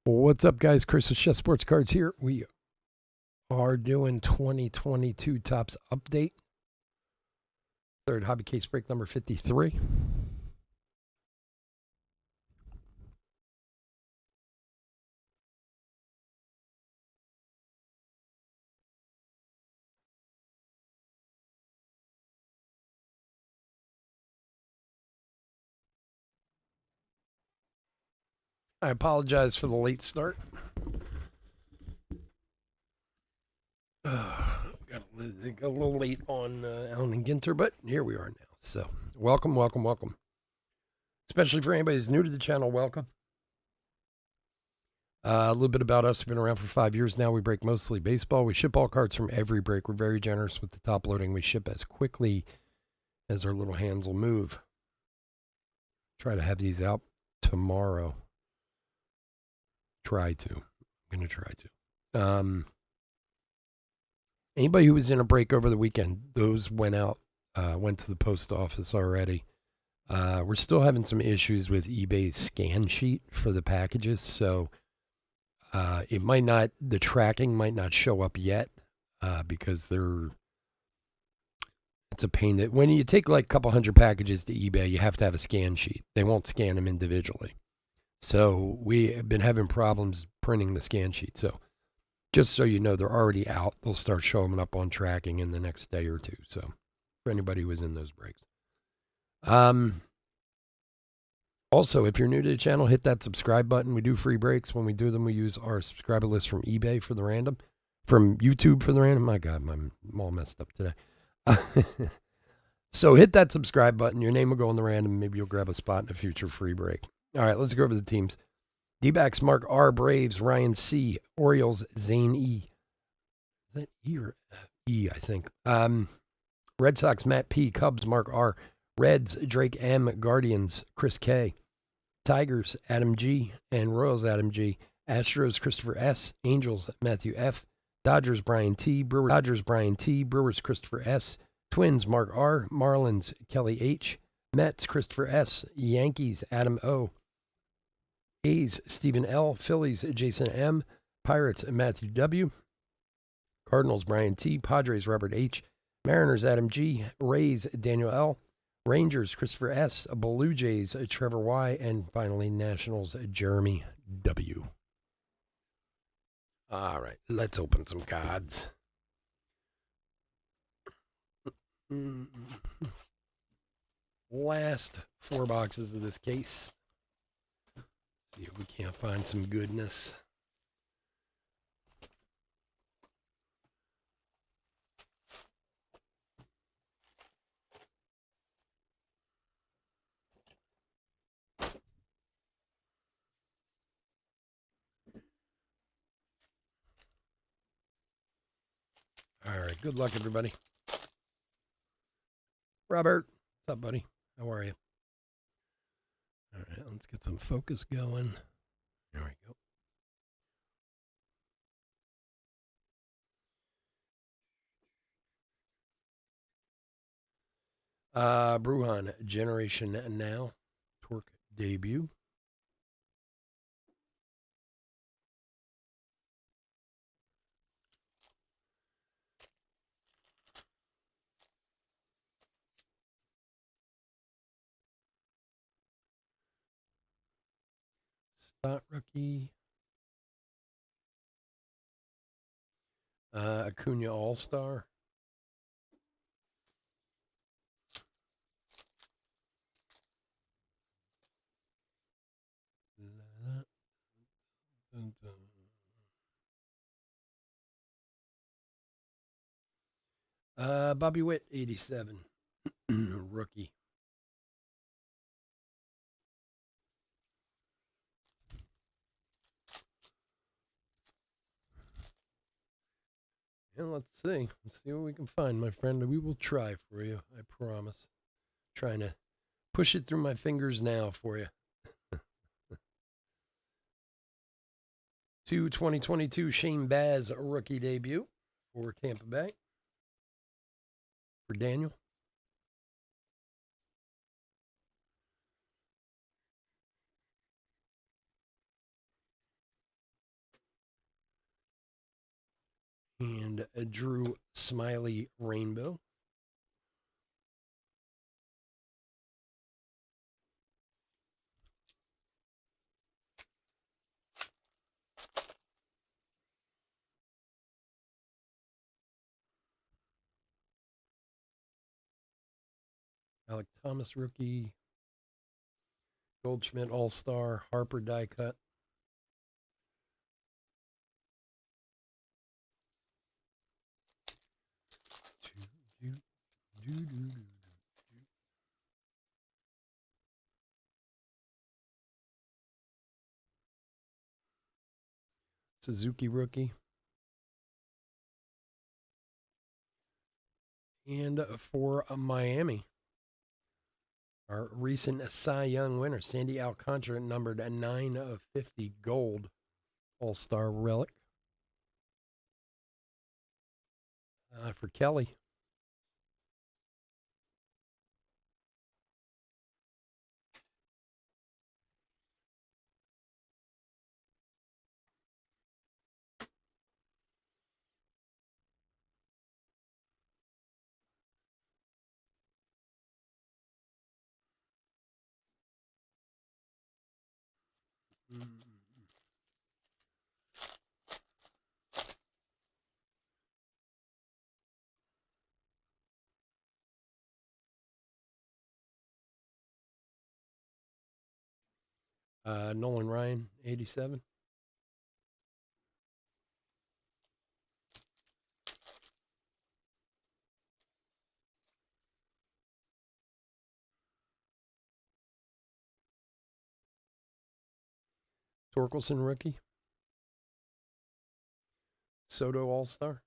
What's up, guys? Chris with Chess Sports Cards here. We are doing 2022 Tops Update. Third hobby case break number 53. I apologize for the late start. Got a little late on Allen and Ginter, but here we are now. So, welcome. Especially for anybody who's new to the channel, welcome. A little bit about us. We've been around for 5 years now. We break mostly baseball. We ship all cards from every break. We're very generous with the top loading. We ship as quickly as our little hands will move. Try to have these out tomorrow. I'm going to try to. Anybody who was in a break over the weekend, those went out, went to the post office already. We're still having some issues with eBay's scan sheet for the packages, so the tracking might not show up yet because it's a pain that when you take like a couple hundred packages to eBay, you have to have a scan sheet. They won't scan them individually. So we have been having problems printing the scan sheet. So just so you know, they're already out. They'll start showing up on tracking in the next day or two. So for anybody who was in those breaks. Also, if you're new to the channel, hit that subscribe button. We do free breaks. When we do them, we use our subscriber list from eBay for the random. From YouTube for the random. My God, I'm all messed up today. So hit that subscribe button. Your name will go on the random. Maybe you'll grab a spot in a future free break. All right, let's go over the teams. D-backs, Mark R. Braves, Ryan C. Orioles, Zane E. Is that E or E, I think. Red Sox, Matt P. Cubs, Mark R. Reds, Drake M. Guardians, Chris K. Tigers, Adam G. And Royals, Adam G. Astros, Christopher S. Angels, Matthew F. Dodgers, Brian T. Brewers, Christopher S. Twins, Mark R. Marlins, Kelly H. Mets, Christopher S. Yankees, Adam O. A's, Stephen L. Phillies, Jason M. Pirates, Matthew W. Cardinals, Brian T. Padres, Robert H. Mariners, Adam G. Rays, Daniel L. Rangers, Christopher S. Blue Jays, Trevor Y. And finally, Nationals, Jeremy W. All right, let's open some cards. Last 4 boxes of this case. See if we can't find some goodness. All right, good luck, everybody. Robert, what's up, buddy? How are you? All right, let's get some focus going. There we go. Bruhan, Generation Now, Torque debut. Stott rookie. Acuna All-Star. Bobby Witt, 87. Rookie. And let's see. Let's see what we can find, my friend. We will try for you, I promise. Trying to push it through my fingers now for you. To 2022 Shane Baz rookie debut for Tampa Bay. For Daniel. And a Drew Smiley Rainbow. Alec Thomas rookie. Goldschmidt All-Star. Harper die cut. Suzuki rookie. And for Miami, our recent Cy Young winner, Sandy Alcantara, numbered a 9 of 50 gold All-Star relic. For Kelly. Nolan Ryan, 87. Torkelson rookie. Soto All-Star.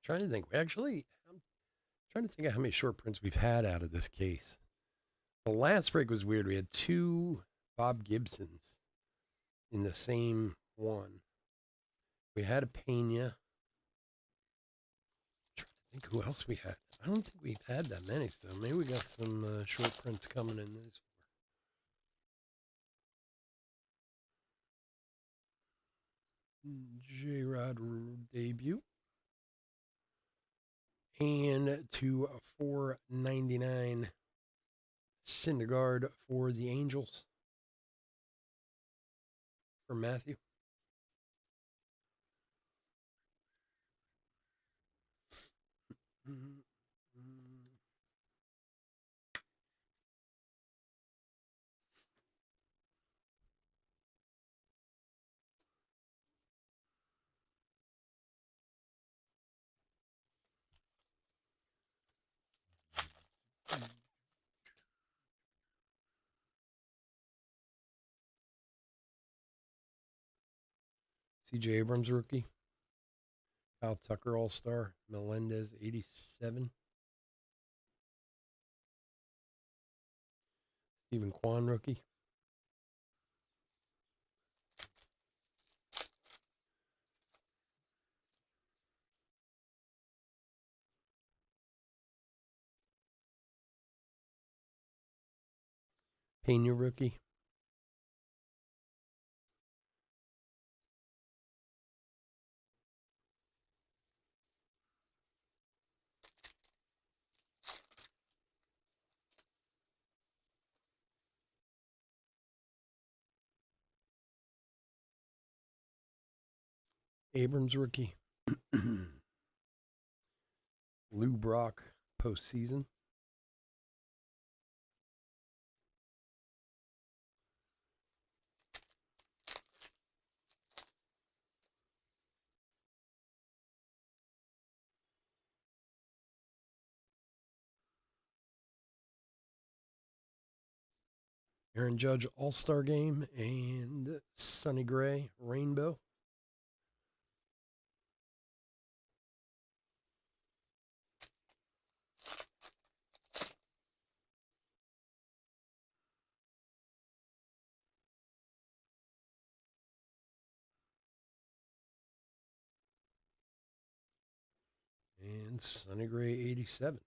Trying to think. Actually, I'm trying to think of how many short prints we've had out of this case. The last break was weird. We had 2 Bob Gibsons in the same one. We had a Pena. I'm trying to think who else we had. I don't think we've had that many, so maybe we got some short prints coming in this. J-Rod debut. And to 499 Syndergaard for the Angels for Matthew. CJ Abrams rookie. Kyle Tucker All-Star. Melendez 87. Stephen Kwan rookie. Pena rookie. Abrams rookie. Lou Brock postseason. Aaron Judge All-Star Game and Sonny Gray Rainbow. And Sonny Gray 87.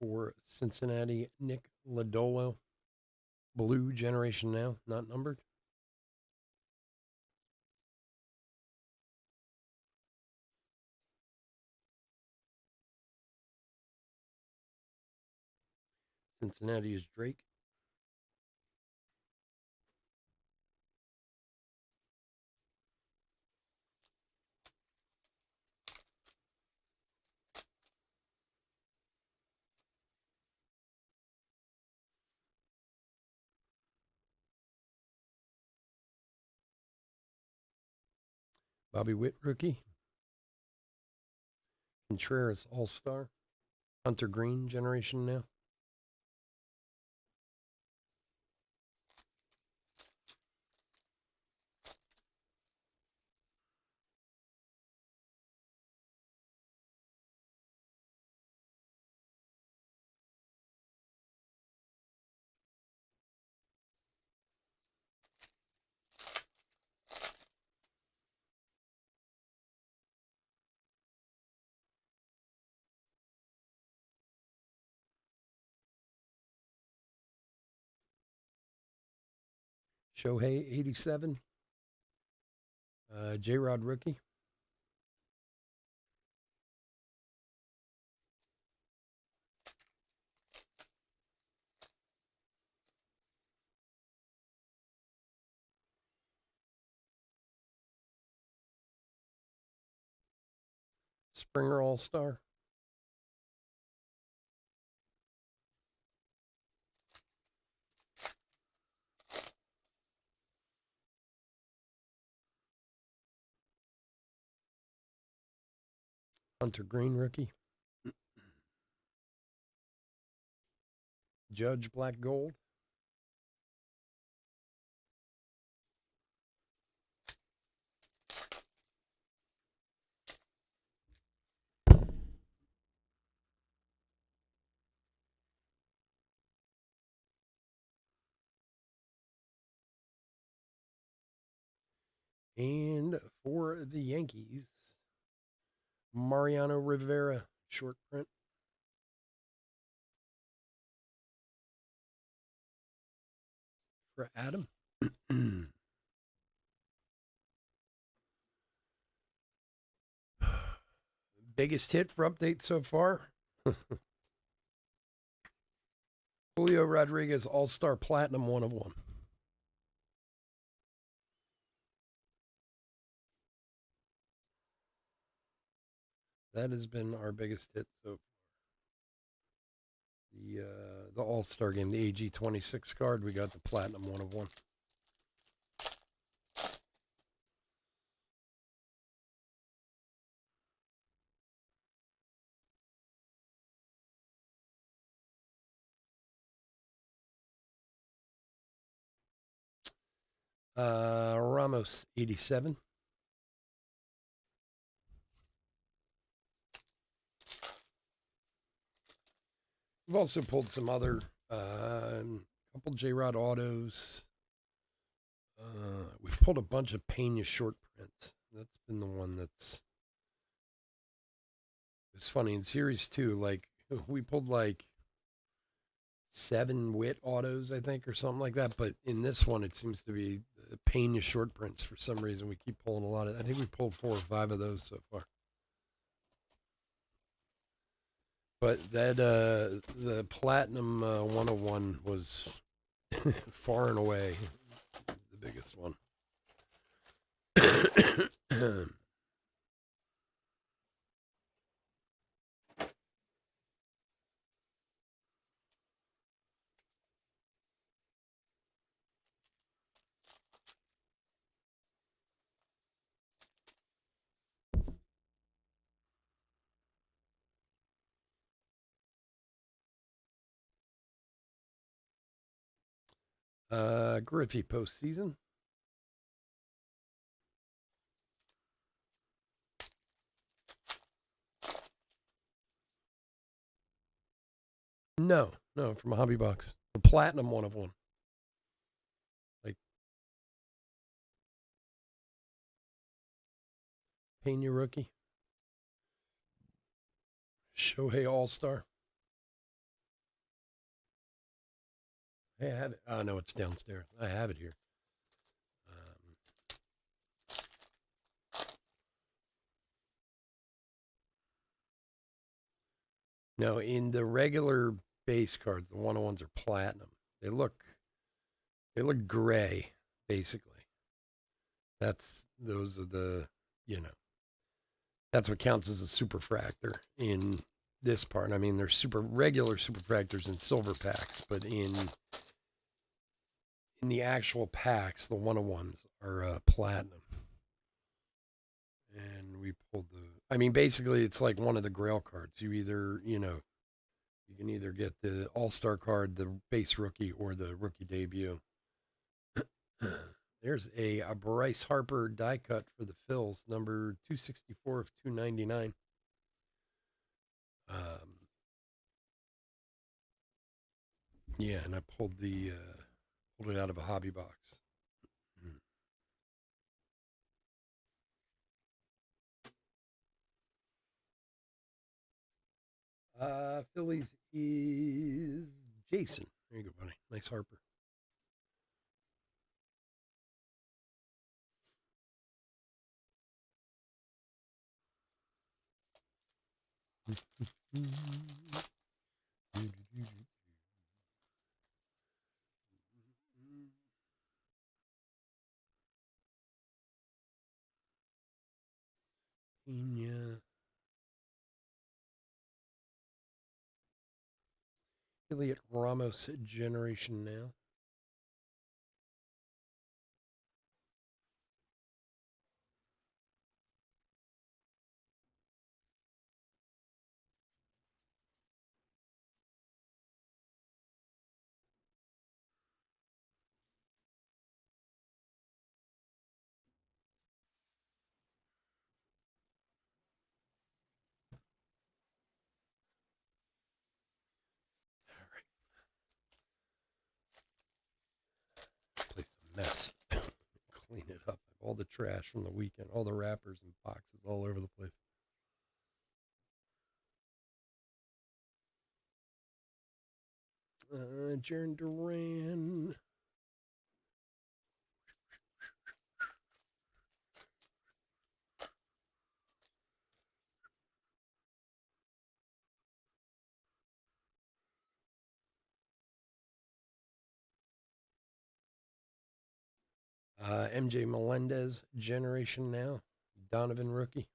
For Cincinnati, Nick Lodolo. Blue generation now, not numbered. Cincinnati is Drake. Bobby Witt, rookie. Contreras, all-star. Hunter Green, generation now. Shohei, 87. J-Rod, rookie. Springer, all-star. Hunter Green, rookie. Judge, black gold. And for the Yankees, Mariano Rivera, short print. For Adam. Biggest hit for update so far? Julio Rodriguez, all-star platinum, 1 of 1. That has been our biggest hit so far. The All-Star game, the AG26 card, we got the platinum 1 of 1. Ramos, 87. We've also pulled some other, couple J-Rod autos. We've pulled a bunch of Pena short prints. That's been the one that's. It's funny in series 2. Like we pulled like 7 Witt autos, I think, or something like that. But in this one, it seems to be Pena short prints for some reason. We keep pulling a lot of. I think we pulled 4 or 5 of those so far. But that the platinum 101 was far and away the biggest one. Griffey postseason. No, from a hobby box. The platinum 1 of 1. Like Pena rookie. Shohei All-Star. I have it. Oh no, it's downstairs. I have it here. Um, no, in the regular base cards, the 101s are platinum. They look they look gray, basically. Those are the you know that's what counts as a superfractor in this part. I mean, there's regular superfractors in silver packs, but in the actual packs, the 101s are platinum. And we pulled the. I mean, basically, it's like one of the Grail cards. You can either get the All Star card, the base rookie, or the rookie debut. There's a Bryce Harper die cut for the Phils, number 264 of 299. Yeah, and I pulled it out of a hobby box. Phillies is Jason. There you go, buddy. Nice Harper. Pena. Elliot Ramos generation now. Place a mess. Clean it up. All the trash from the weekend, all the wrappers and boxes all over the place. Jaron Duran. MJ Melendez generation now. Donovan rookie.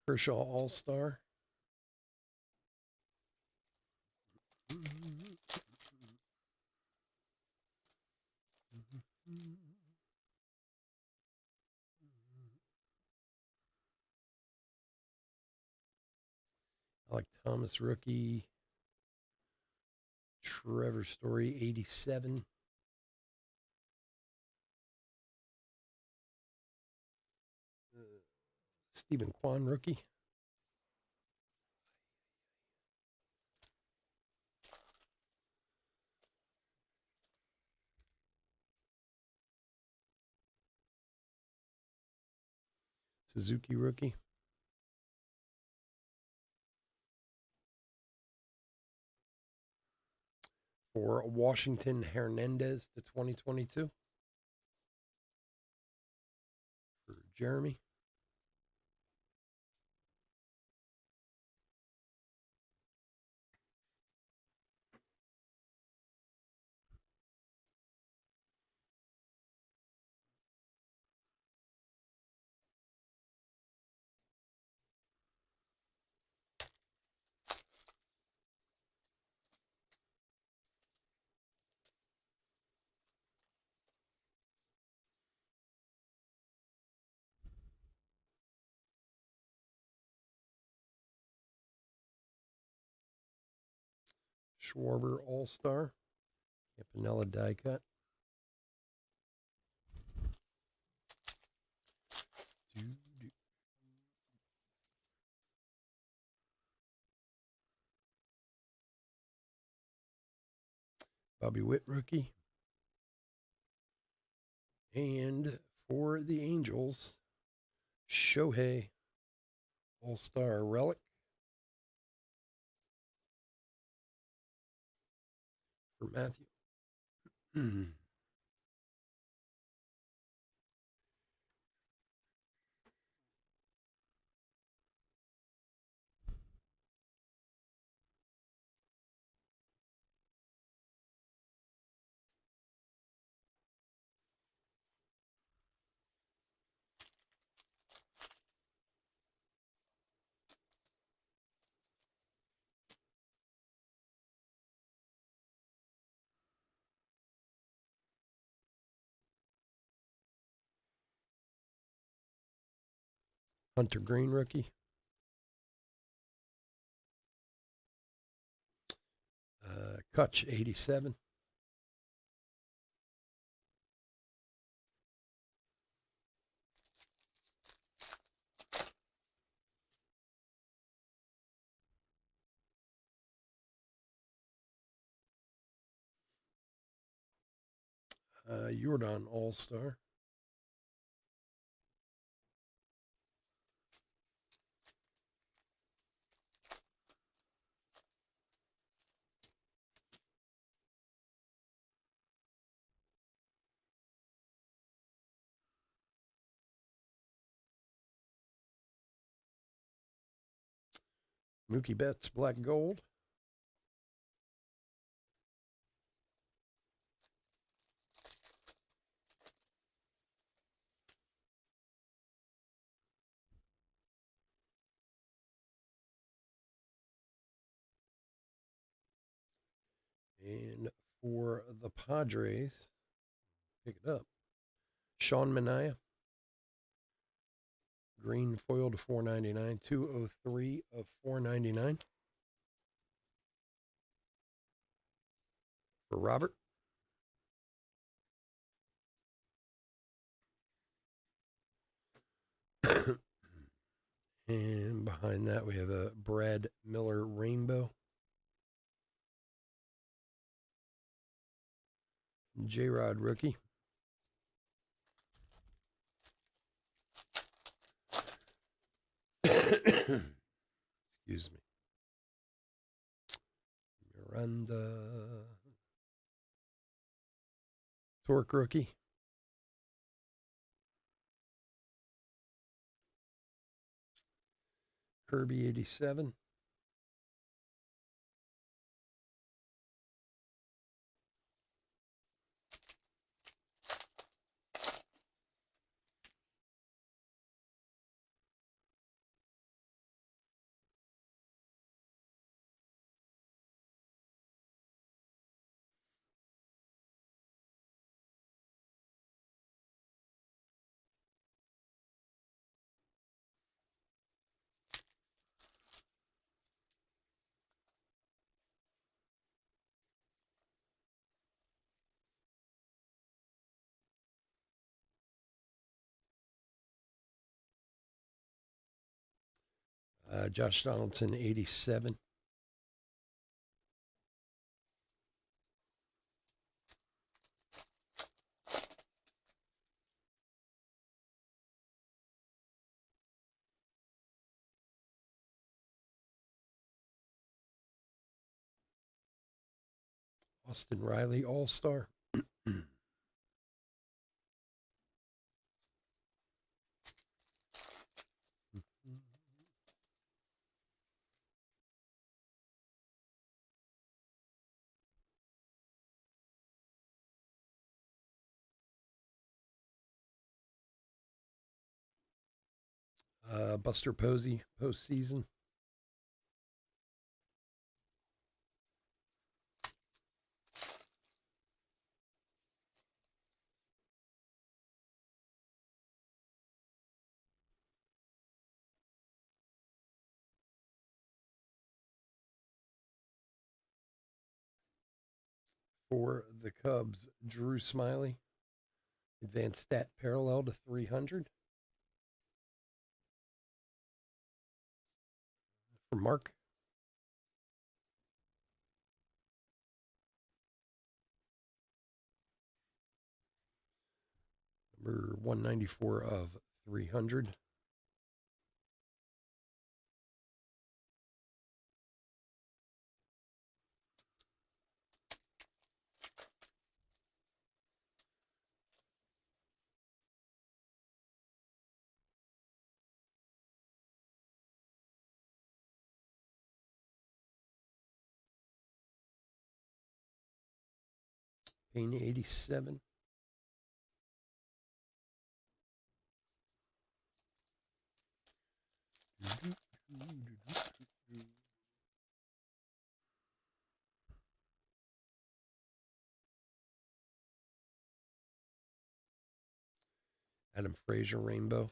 Kershaw All Star. Alec Thomas rookie. Trevor Story 87. Stephen Kwan rookie. Suzuki rookie. For Washington Hernandez to 2022. For Jeremy. Schwarber All Star. Campanella die cut. Bobby Witt rookie. And for the Angels, Shohei All-Star relic for Matthew. Hunter Green rookie. Kutch 87. Jordan All-Star. Mookie Betts black gold. And for the Padres, pick it up. Sean Manaea. Green foil to 499. 203 of 499. For Robert. And behind that, we have a Brad Miller Rainbow. J-Rod rookie. Excuse me. Miranda. Torque rookie. Kirby 87. Josh Donaldson 87. Austin Riley All-Star. Buster Posey postseason. For the Cubs, Drew Smiley. Advanced stat parallel to 300. For Mark. Number 194 of 300. Payne 87. Adam Frazier Rainbow.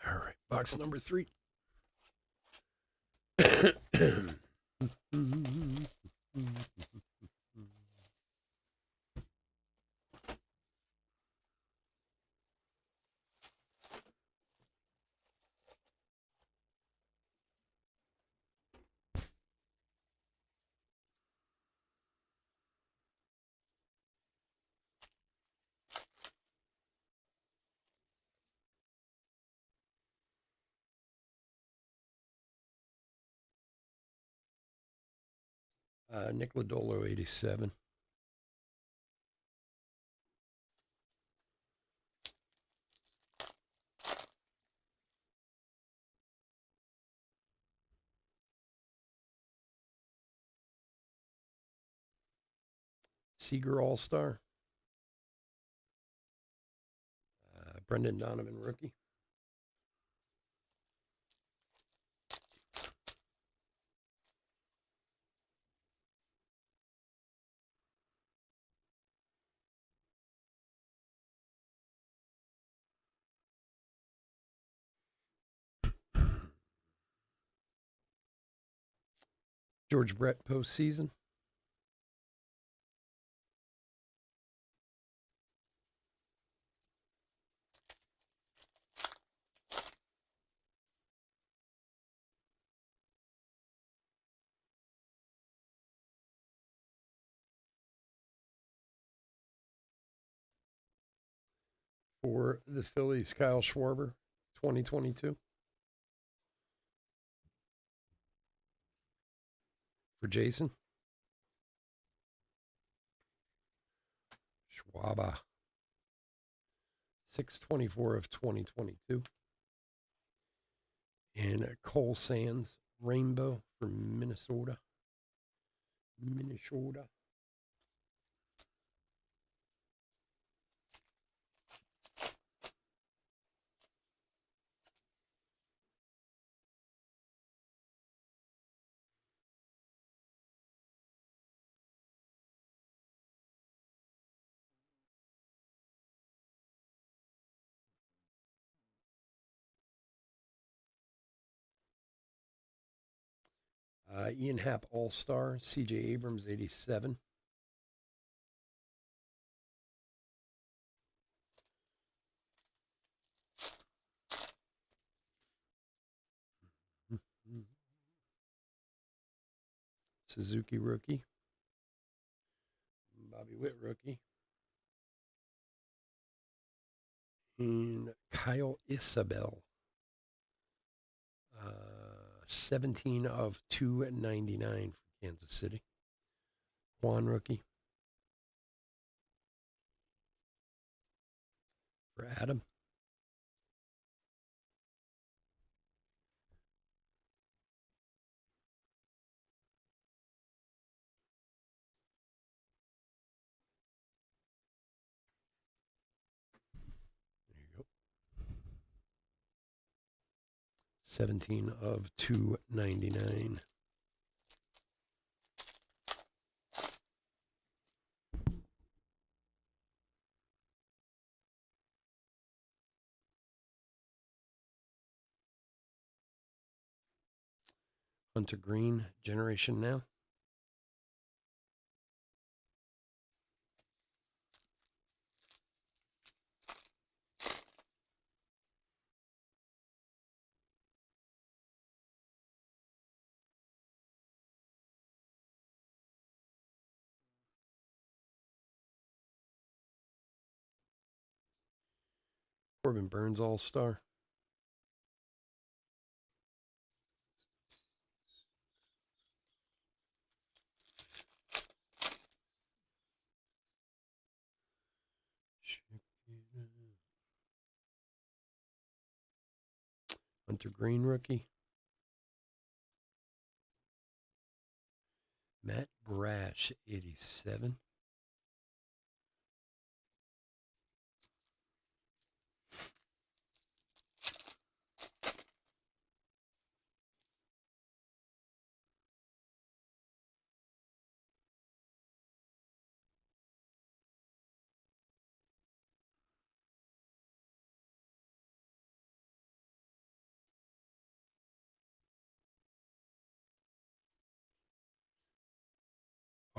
All right, box number 3. Nick Lodolo 87. Seager All-Star. Brendan Donovan rookie. George Brett postseason. For the Phillies, Kyle Schwarber, 2022. For Jason, Schwaba, 624 of 2022. And Cole Sands, Rainbow from Minnesota. Ian Happ All-Star, CJ Abrams 87. Suzuki rookie. Bobby Witt rookie. And Kyle Isabel. 17 of 299 for Kansas City. Juan rookie. For Adam. There you go. 17 of 299. Hunter Green, Generation Now. Corbin Burns, All-Star. Hunter Green, rookie. Matt Brash, 87.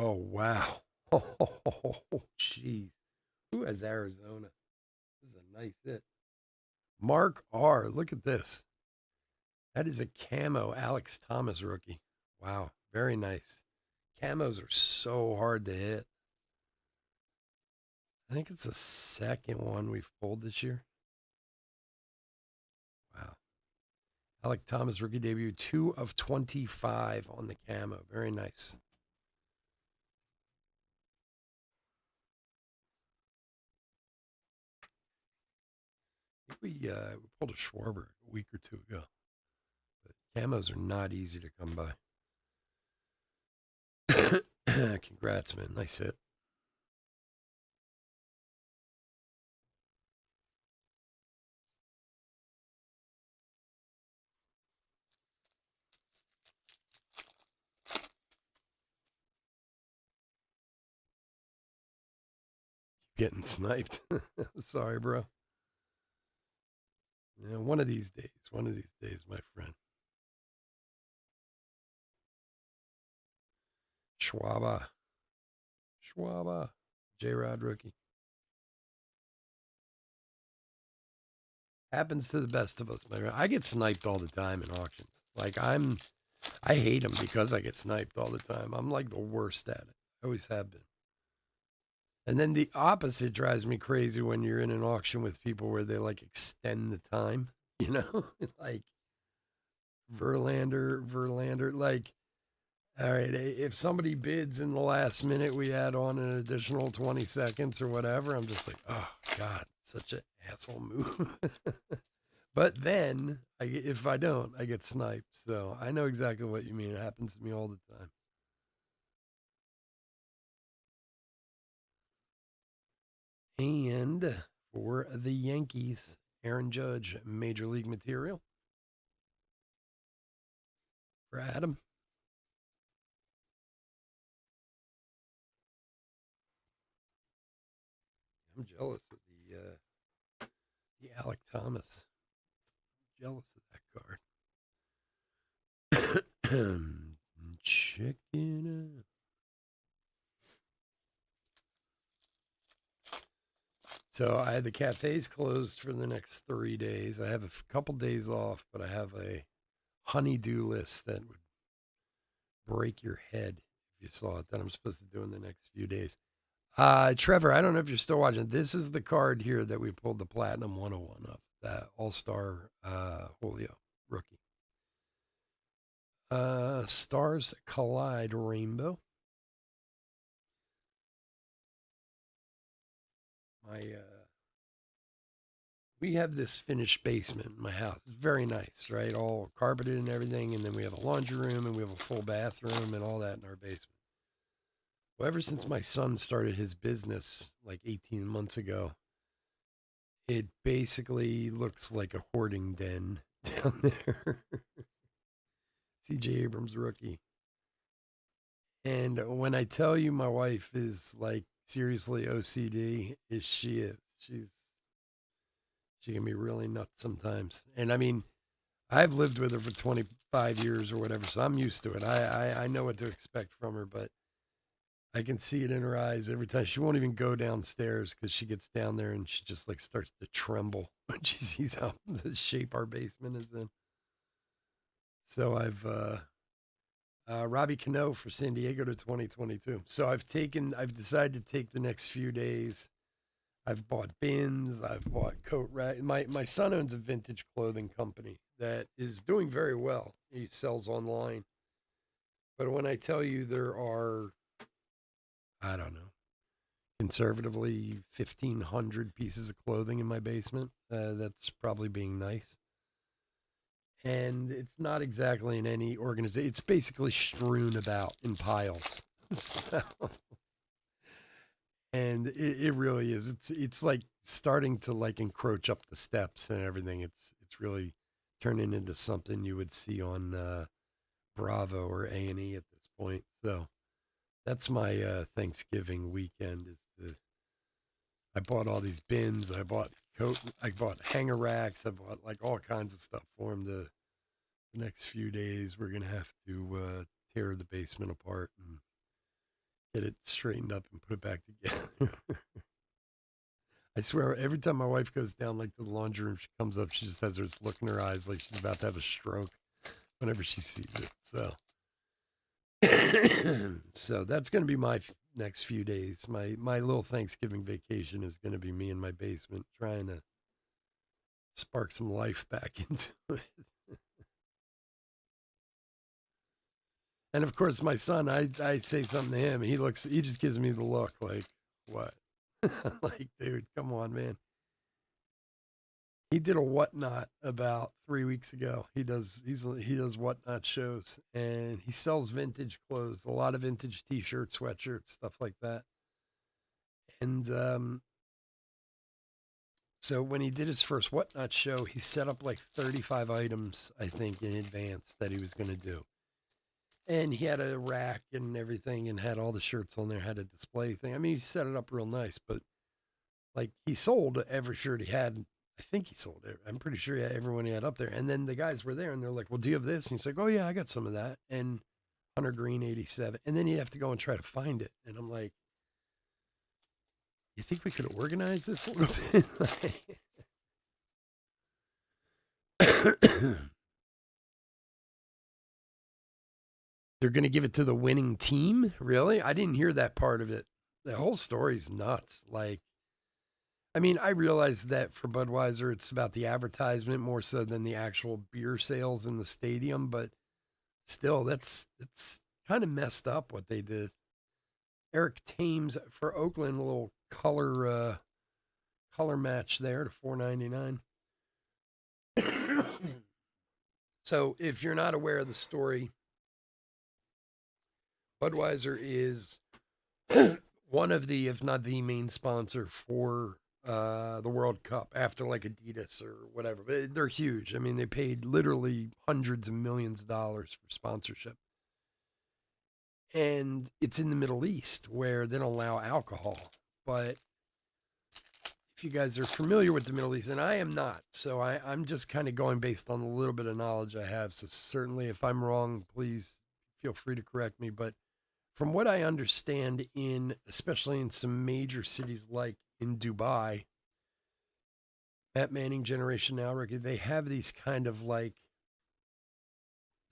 Oh, wow. Oh, jeez. Who has Arizona? This is a nice hit. Mark R. Look at this. That is a camo Alex Thomas rookie. Wow. Very nice. Camos are so hard to hit. I think it's the second one we've pulled this year. Wow. Alec Thomas rookie debut, 2 of 25 on the camo. Very nice. I think we pulled a Schwarber a week or two ago. But camos are not easy to come by. Congrats, man. Nice hit. Getting sniped. Sorry, bro. Yeah, one of these days, my friend. Schwaba. J Rod rookie. Happens to the best of us, my friend. I get sniped all the time in auctions. Like I hate them because I get sniped all the time. I'm like the worst at it. I always have been. And then the opposite drives me crazy when you're in an auction with people where they like extend the time, you know? Like Verlander, like, all right, if somebody bids in the last minute, we add on an additional 20 seconds or whatever. I'm just like, oh, God, such an asshole move. But then, if I don't, I get sniped. So I know exactly what you mean. It happens to me all the time. And for the Yankees, Aaron Judge, Major League Material. For Adam. I'm jealous of the Alec Thomas. I'm jealous of that card. Chicken. So I had the cafes closed for the next 3 days. I have a couple days off, but I have a honey-do list that would break your head if you saw it that I'm supposed to do in the next few days. Trevor, I don't know if you're still watching. This is the card here that we pulled the Platinum 101 of, that All-Star Julio rookie. Stars Collide Rainbow. We have this finished basement in my house. It's very nice, right? All carpeted and everything. And then we have a laundry room and we have a full bathroom and all that in our basement. Well, ever since my son started his business like 18 months ago, it basically looks like a hoarding den down there. CJ Abrams rookie. And when I tell you my wife is like seriously OCD, she is. She can be really nuts sometimes. And I mean, I've lived with her for 25 years or whatever, so I'm used to it. I know what to expect from her, but I can see it in her eyes every time. She won't even go downstairs because she gets down there and she just like starts to tremble when she sees how the shape our basement is in. So I've Robbie Cano for San Diego to 2022. So I've decided to take the next few days. I've bought bins. I've bought coat rack. My son owns a vintage clothing company that is doing very well. He sells online. But when I tell you there are, I don't know, conservatively 1,500 pieces of clothing in my basement, that's probably being nice. And it's not exactly in any organization. It's basically strewn about in piles. So, and it really is. It's like starting to like encroach up the steps and everything. It's really turning into something you would see on Bravo or A&E at this point. So that's my Thanksgiving weekend. I bought all these bins. I bought hanger racks. I bought like all kinds of stuff for him. The next few days, we're gonna have to tear the basement apart and get it straightened up and put it back together. I swear, every time my wife goes down like to the laundry room, she comes up, she just has this look in her eyes like she's about to have a stroke whenever she sees it. So, so that's going to be my next few days. My little Thanksgiving vacation is going to be me in my basement trying to spark some life back into it. And of course, my son, I say something to him, he just gives me the look like, what? Like, dude, come on, man. He did a whatnot about 3 weeks ago. He does whatnot shows, and he sells vintage clothes, a lot of vintage T-shirts, sweatshirts, stuff like that. And so when he did his first whatnot show, he set up like 35 items, I think, in advance that he was going to do. And he had a rack and everything, and had all the shirts on there, had a display thing. I mean, he set it up real nice, but like he sold every shirt he had. I think he sold it. I'm pretty sure he had everyone he had up there. And then the guys were there and they're like, well, do you have this? And he's like, oh, yeah, I got some of that. And Hunter Green 87. And then you'd have to go and try to find it. And I'm like, you think we could organize this a little bit? They're going to give it to the winning team? Really? I didn't hear that part of it. The whole story's nuts. Like, I mean, I realize that for Budweiser, it's about the advertisement more so than the actual beer sales in the stadium, but still, it's kind of messed up what they did. Eric Thames for Oakland, a little color match there to $4.99. So, if you're not aware of the story, Budweiser is one of the, if not the main sponsor for the World Cup after like Adidas or whatever. But they're huge. I mean, they paid literally hundreds of millions of dollars for sponsorship. And it's in the Middle East where they don't allow alcohol. But if you guys are familiar with the Middle East, and I am not, so I'm just kind of going based on a little bit of knowledge I have. So certainly if I'm wrong, please feel free to correct me. But from what I understand, especially in some major cities like in Dubai, Matt Manning Generation Now rookie, they have these kind of like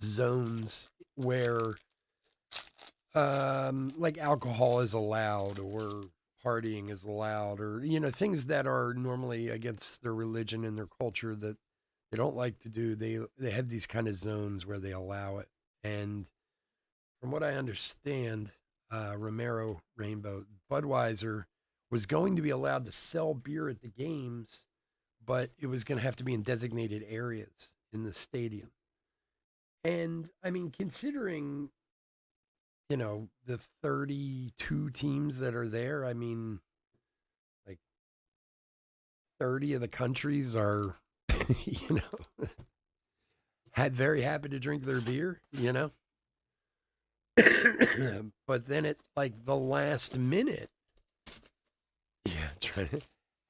zones where like alcohol is allowed or partying is allowed, or things that are normally against their religion and their culture that they don't like to do. They have these kind of zones where they allow it. And from what I understand, Romero Rainbow Budweiser was going to be allowed to sell beer at the games, but it was going to have to be in designated areas in the stadium. And I mean, considering, the 32 teams that are there, I mean, like 30 of the countries are, had very happy to drink their beer, But then at like the last minute, yeah,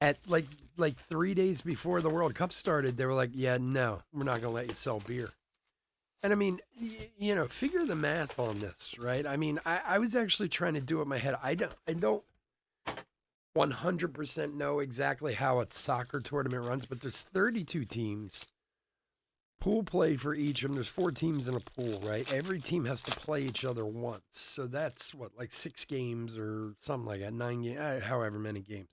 at like like 3 days before the World Cup started, they were like, "Yeah, no, we're not going to let you sell beer." And I mean, figure the math on this, right? I mean, I was actually trying to do it in my head. I don't 100% know exactly how a soccer tournament runs, but there's 32 teams. Pool play for each of them. There's 4 teams in a pool, right? Every team has to play each other once. So that's what, like 6 games or something like that, 9 games, however many games.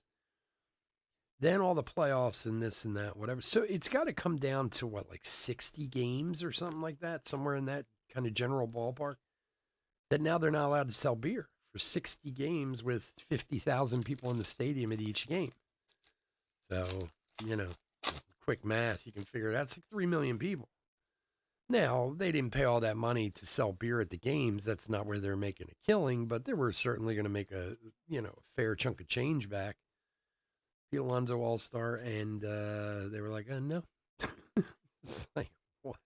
Then all the playoffs and this and that, whatever. So it's got to come down to what, like 60 games or something like that, somewhere in that kind of general ballpark. That now they're not allowed to sell beer for 60 games with 50,000 people in the stadium at each game. So, quick math, you can figure that's like 3 million people. Now, they didn't pay all that money to sell beer at the games. That's not where they're making a killing, but they were certainly going to make a fair chunk of change back. Pete Alonso All-Star, and they were like, no. It's like, what?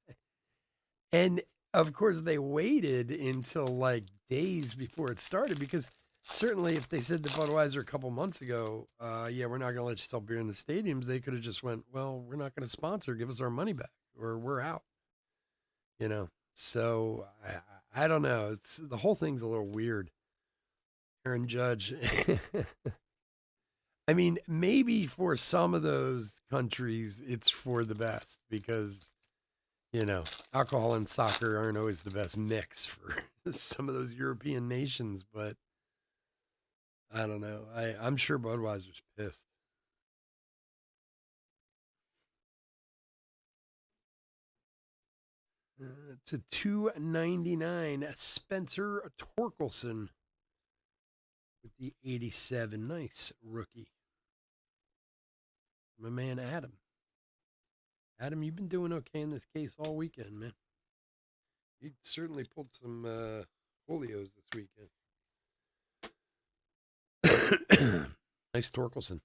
And, of course, they waited until, like, days before it started because certainly if they said to Budweiser a couple months ago, yeah, we're not going to let you sell beer in the stadiums, they could have just went, well, we're not going to sponsor. Give us our money back or we're out. So I don't know. The whole thing's a little weird. Aaron Judge. I mean, maybe for some of those countries, it's for the best because, alcohol and soccer aren't always the best mix for some of those European nations. But I don't know. I'm sure Budweiser's pissed. To 299, Spencer Torkelson with the 87. Nice rookie. My man Adam. Adam, you've been doing okay in this case all weekend, man. You certainly pulled some folios this weekend. Nice Torkelson.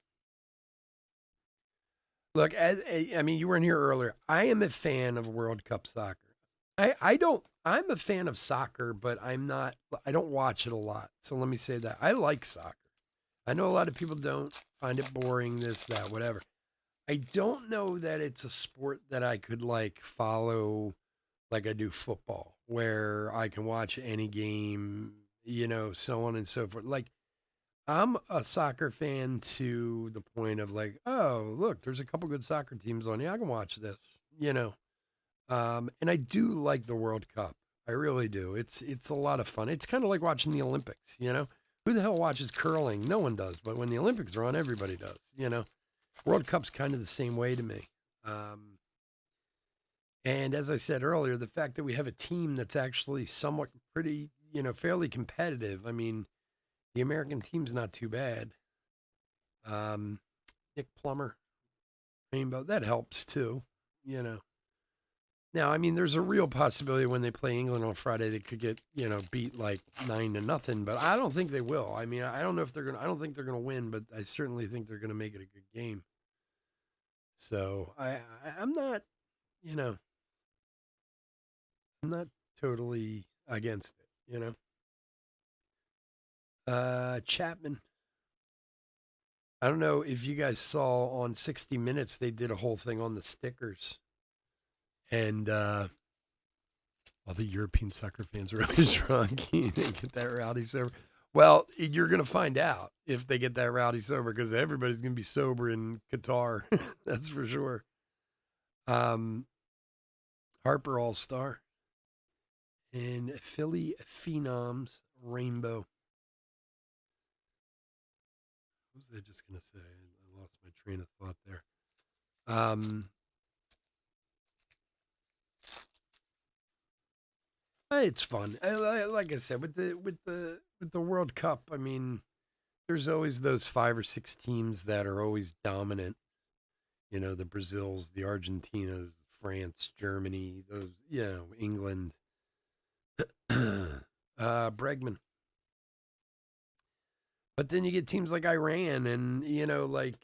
Look, I mean, you weren't here earlier. I am a fan of World Cup soccer. I'm a fan of soccer, but I don't watch it a lot. So let me say that. I like soccer. I know a lot of people don't find it boring, this, that, whatever. I don't know that it's a sport that I could like follow like I do football, where I can watch any game, so on and so forth. Like, I'm a soccer fan to the point of like, oh, look, there's a couple good soccer teams on. Yeah, I can watch this. And I do like the World Cup. I really do. It's a lot of fun. It's kind of like watching the Olympics. Who the hell watches curling? No one does. But when the Olympics are on, everybody does. World Cup's kind of the same way to me. And as I said earlier, the fact that we have a team that's actually somewhat pretty, fairly competitive. I mean, the American team's not too bad. Nick Plummer, Rainbow, that helps too. Now, I mean, there's a real possibility when they play England on Friday, they could get, beat like 9-0, but I don't think they will. I mean, I don't know if I don't think they're going to win, but I certainly think they're going to make it a good game. So I'm not, I'm not totally against it, Chapman. I don't know if you guys saw on 60 Minutes, they did a whole thing on the stickers. And all the European soccer fans are always drunk. They get that rowdy sober. Well, you're going to find out if they get that rowdy sober because everybody's going to be sober in Qatar. That's for sure. Harper All-Star and Philly Phenoms Rainbow. What was I just going to say? I lost my train of thought there. It's fun. Like I said, with the World Cup, I mean, there's always those 5 or 6 teams that are always dominant. The Brazils, the Argentinas, France, Germany, those, England. Bregman. But then you get teams like Iran and, like,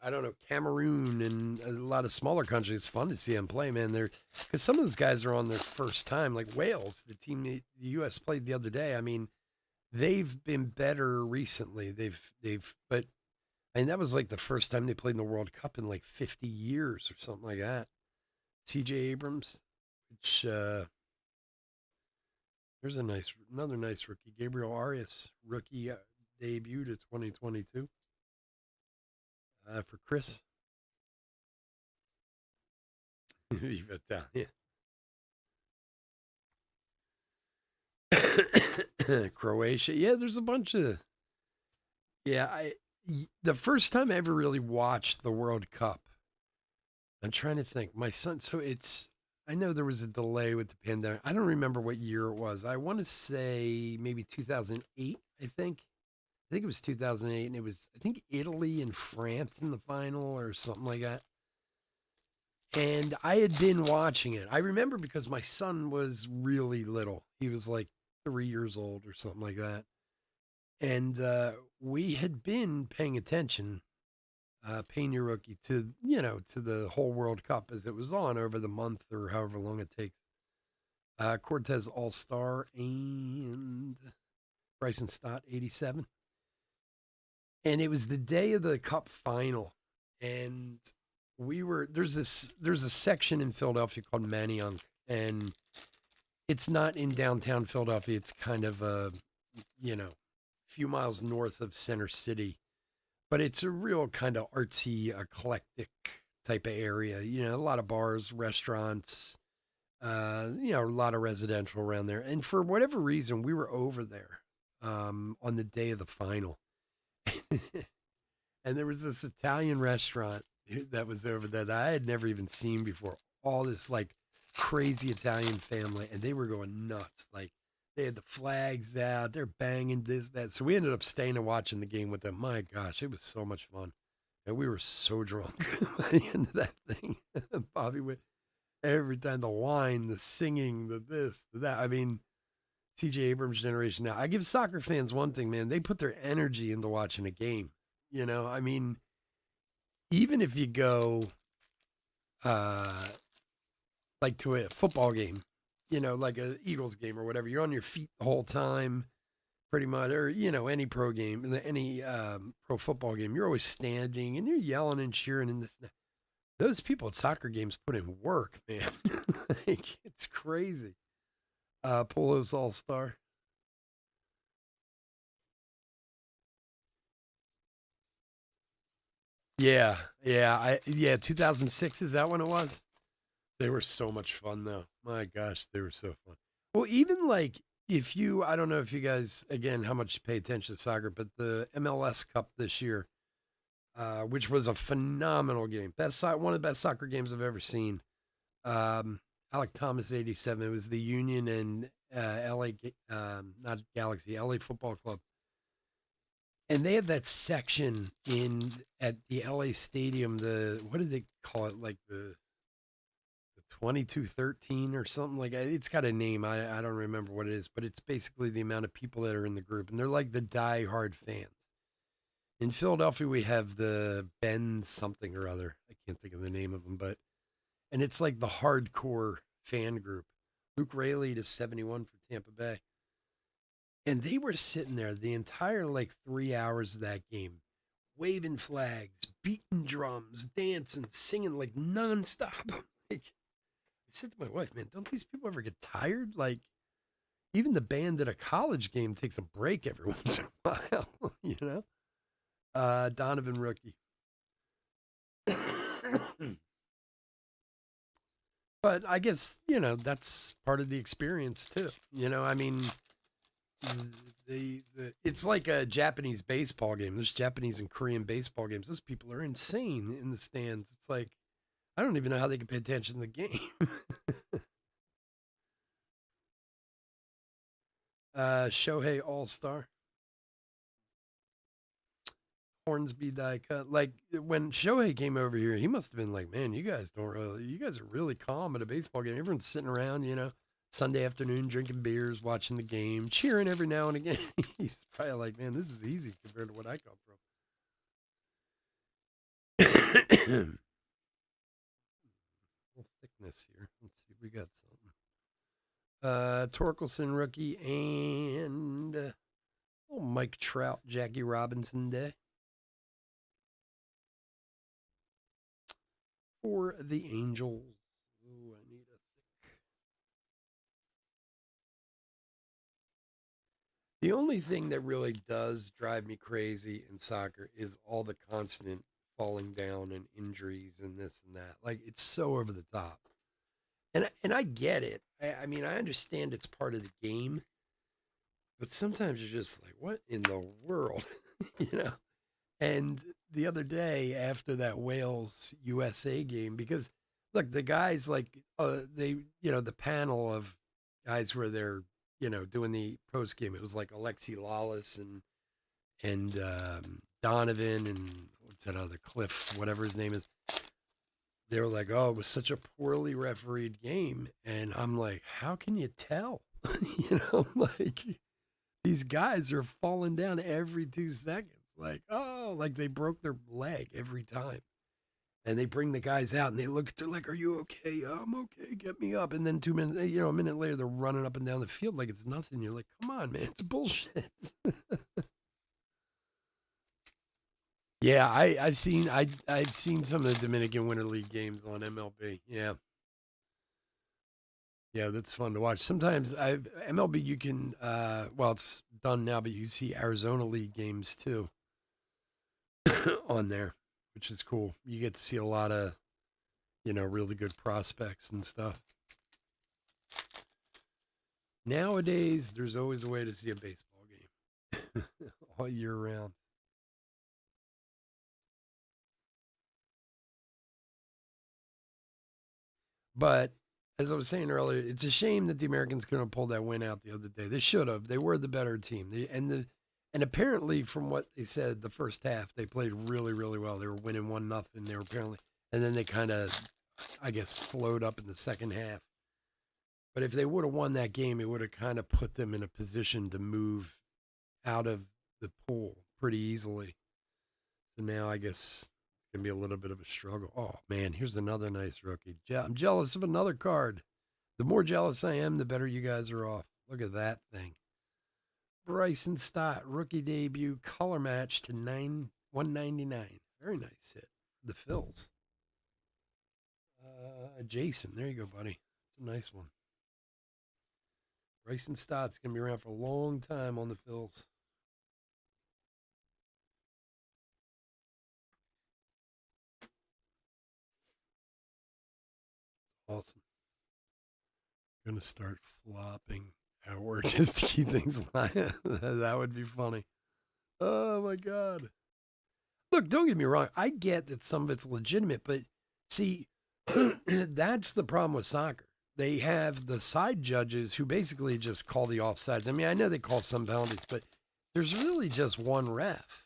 I don't know, Cameroon and a lot of smaller countries. It's fun to see them play, man. Because some of those guys are on their first time, like Wales, the team the U.S. played the other day. I mean, they've been better recently. But And that was like the first time they played in the World Cup in like 50 years or something like that. CJ Abrams, which there's another nice rookie. Gabriel Arias, rookie debuted at 2022 for Chris. Croatia. Yeah, there's a bunch of. Yeah, the first time I ever really watched the World Cup, I'm trying to think. My son, so it's, I know there was a delay with the pandemic. I don't remember what year it was. I want to say maybe 2008, I think. I think it was 2008, and it was, I think, Italy and France in the final or something like that. And I had been watching it. I remember because my son was really little. He was like 3 years old or something like that. And we had been paying attention, paying your rookie to, to the whole World Cup as it was on over the month or however long it takes. Cortez All Star and Bryson Stott, 87. And it was the day of the Cup final. And there's a section in Philadelphia called Manayunk. And it's not in downtown Philadelphia. It's kind of a, few miles north of Center City, but it's a real kind of artsy, eclectic type of area. A lot of bars, restaurants, a lot of residential around there. And for whatever reason, we were over there on the day of the final. And there was this Italian restaurant that was over there that I had never even seen before. All this like crazy Italian family, and they were going nuts. Like they had the flags out, they're banging this, that. So we ended up staying and watching the game with them. My gosh, it was so much fun. And we were so drunk by the end of that thing. Bobby went every time, the wine, the singing, the this, the that. I mean, CJ Abrams generation now. I give soccer fans one thing, man. They put their energy into watching a game. I mean, even if you go uh like to a football game, like a Eagles game or whatever, you're on your feet the whole time, pretty much, or any pro game, any pro football game, you're always standing and you're yelling and cheering and this. Those people at soccer games put in work, man. Like, it's crazy. Polo's All Star. Yeah. 2006 is that when it was? They were so much fun, though. My gosh, they were so fun. Well, even like if you, I don't know if you guys, again, how much you pay attention to soccer, but the MLS Cup this year, which was a phenomenal game, one of the best soccer games I've ever seen. Alec Thomas, 87. It was the Union and LA, not Galaxy, LA Football Club. And they had that section in at the LA Stadium. What did they call it? Like the 2213 or something like that. It's got a name. I don't remember what it is, but it's basically the amount of people that are in the group, and they're like the die-hard fans. In Philadelphia, we have the Ben something or other. I can't think of the name of them, and it's like the hardcore fan group. Luke Rayleigh to 71 for Tampa Bay. And they were sitting there the entire like 3 hours of that game, waving flags, beating drums, dancing, singing like nonstop. Like, I said to my wife, man, don't these people ever get tired? Like, even the band at a college game takes a break every once in a while, Donovan rookie. But I guess, that's part of the experience too. I mean, the it's like a Japanese baseball game. There's Japanese and Korean baseball games. Those people are insane in the stands. It's like I don't even know how they can pay attention to the game. Shohei All Star, Hornsby die cut. Like when Shohei came over here, he must have been like, "Man, you guys are really calm at a baseball game. Everyone's sitting around, Sunday afternoon drinking beers, watching the game, cheering every now and again." He's probably like, "Man, this is easy compared to what I come from." Thickness here. Let's see if we got something. Torkelson rookie and Mike Trout, Jackie Robinson Day. for the Angels. Ooh, I need a The only thing that really does drive me crazy in soccer is all the constant falling down and injuries and this and that. Like it's so over the top. And I get it. I mean, I understand it's part of the game, but sometimes you're just like, what in the world? you know? And the other day after that Wales USA game, because look, the guys like the panel of guys where they're doing the post game. It was like Alexi Lawless and Donovan and what's that other Cliff, whatever his name is. They were like, "Oh, it was such a poorly refereed game," and I'm like, "How can you tell?" Like these guys are falling down every 2 seconds. Like, oh, like they broke their leg every time. And they bring the guys out and they look, they're like, "Are you okay? I'm okay. Get me up." And then 2 minutes, a minute later, they're running up and down the field like it's nothing. You're like, come on, man, it's bullshit. Yeah, I've seen some of the Dominican Winter League games on MLB. Yeah. Yeah, that's fun to watch. Sometimes MLB you can well it's done now, but you see Arizona League games too on there, which is cool. You get to see a lot of, really good prospects and stuff. Nowadays, there's always a way to see a baseball game all year round. But as I was saying earlier, it's a shame that the Americans couldn't have pulled that win out the other day. They should have. They were the better team. And apparently, from what they said, the first half they played really, really well. They were winning 1-0. They were apparently, and then they kind of, I guess, slowed up in the second half. But if they would have won that game, it would have kind of put them in a position to move out of the pool pretty easily. So now I guess it's going to be a little bit of a struggle. Oh, man, here's another nice rookie. I'm jealous of another card. The more jealous I am, the better you guys are off. Look at that thing. Bryson Stott, rookie debut, color match to 199. Very nice hit. The Phils. Jason, there you go, buddy. It's a nice one. Bryson Stott's going to be around for a long time on the Phils. Awesome. Gonna start flopping outward just to keep things live. That would be funny. Oh my god. Look, don't get me wrong. I get that some of it's legitimate, but see, that's the problem with soccer. They have the side judges who basically just call the offsides. I mean, I know they call some penalties, but there's really just one ref.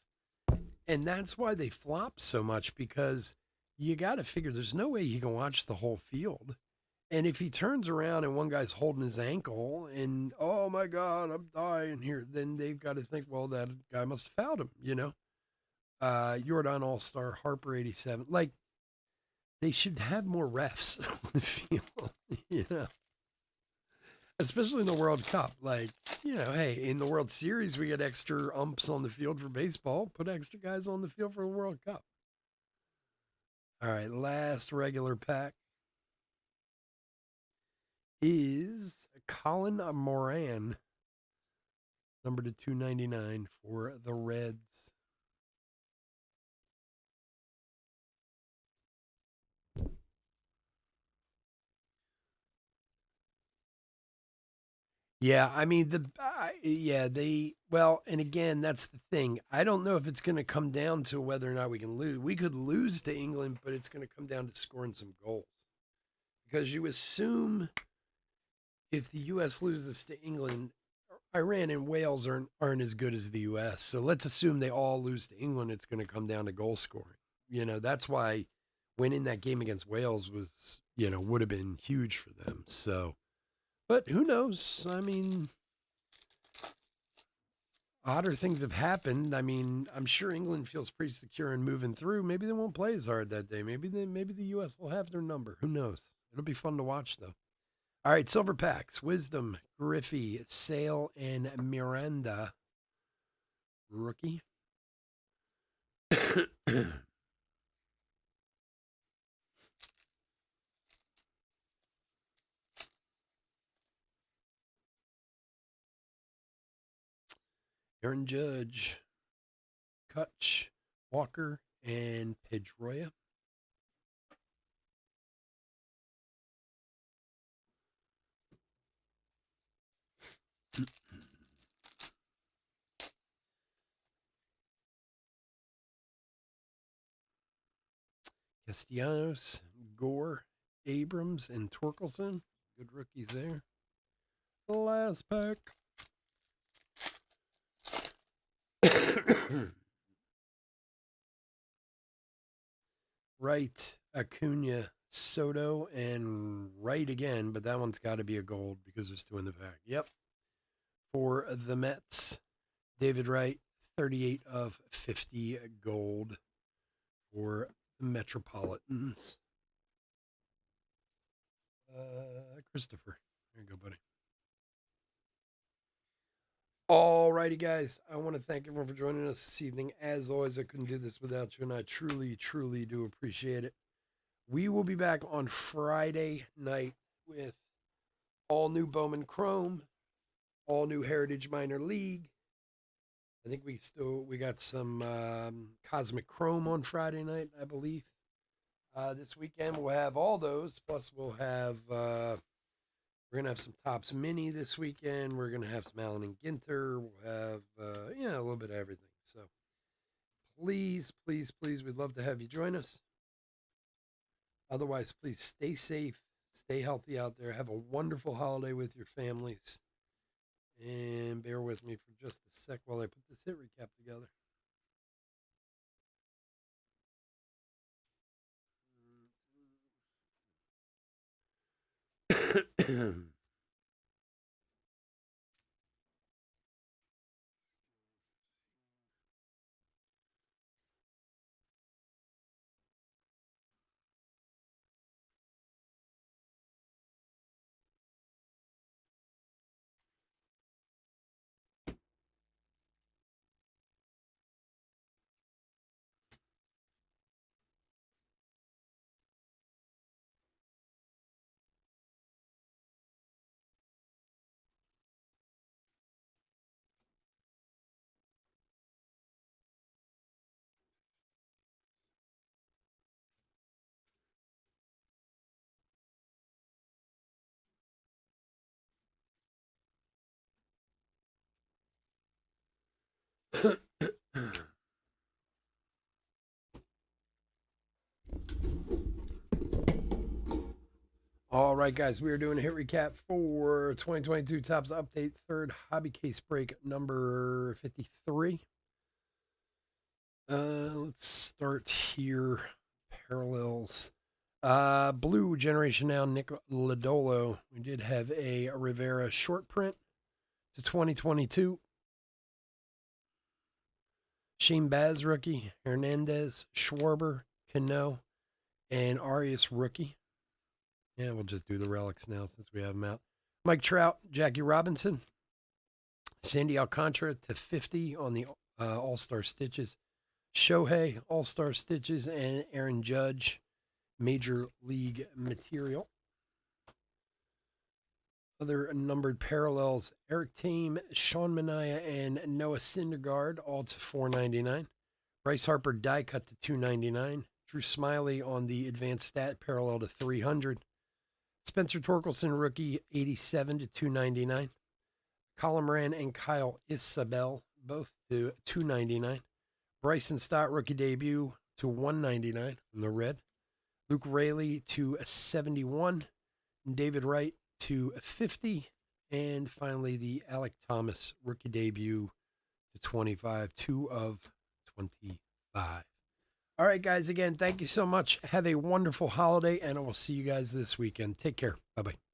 And that's why they flop so much, because you got to figure there's no way he can watch the whole field. And if he turns around and one guy's holding his ankle and, oh my God, I'm dying here, then they've got to think, well, that guy must have fouled him. Jordan All-Star, Harper 87. Like, they should have more refs on the field, especially in the World Cup. Like, hey, in the World Series, we get extra umps on the field for baseball. Put extra guys on the field for the World Cup. All right, last regular pack is Colin Moran, number to 299 for the Reds. Yeah, I mean and again, that's the thing. I don't know if it's going to come down to whether or not we can lose. We could lose to England, but it's going to come down to scoring some goals. Because you assume if the U.S. loses to England, Iran and Wales aren't as good as the U.S. So let's assume they all lose to England. It's going to come down to goal scoring. That's why winning that game against Wales was, would have been huge for them. So, but who knows? I mean, odder things have happened. I mean, I'm sure England feels pretty secure in moving through. Maybe they won't play as hard that day. Maybe the U.S. will have their number. Who knows? It'll be fun to watch, though. All right, silver packs: Wisdom, Griffey, Sale, and Miranda. Rookie. Aaron Judge, Kutch, Walker, and Pedroia. Castellanos, Gore, Abrams, and Torkelson. Good rookies there. Last pack. Wright, Acuna, Soto, and Wright again, but that one's got to be a gold because there's two in the pack. Yep. For the Mets, David Wright, 38 of 50 gold for the Metropolitans. Christopher. There you go, buddy. All righty, guys. I want to thank everyone for joining us this evening. As always, I couldn't do this without you, and I truly, truly do appreciate it. We will be back on Friday night with all new Bowman Chrome, all new Heritage Minor League. I think we got some Cosmic Chrome on Friday night, I believe. This weekend we'll have all those. Plus we'll have we're gonna have some Topps Mini this weekend. We're gonna have some Allen and Ginter. We'll have a little bit of everything. So please, please, please, we'd love to have you join us. Otherwise, please stay safe, stay healthy out there. Have a wonderful holiday with your families. And bear with me for just a sec while I put this hit recap together. All right, guys, we are doing a hit recap for 2022 Topps Update, third hobby case break number 53. Let's start here. Parallels. Blue Generation Now, Nick Lodolo. We did have a Rivera short print to 2022. Shane Baz rookie, Hernandez, Schwarber, Cano, and Arias rookie. Yeah, we'll just do the relics now since we have them out. Mike Trout, Jackie Robinson, Sandy Alcantara to 50 on the All-Star Stitches. Shohei, All-Star Stitches, and Aaron Judge, Major League Material. Other numbered parallels, Eric Tame, Sean Manaea, and Noah Syndergaard, all to $4.99. Bryce Harper die cut to $2.99. Drew Smiley on the advanced stat parallel to $300. Spencer Torkelson rookie 87 to $2.99. Colin Moran and Kyle Isabel both to $2.99. Bryson Stott rookie debut to $1.99 in the red. Luke Raley to 71. David Wright to 50. And finally, the Alec Thomas rookie debut to 25. 2 of 25. All right, guys, again, thank you so much. Have a wonderful holiday, and I will see you guys this weekend. Take care. Bye-bye.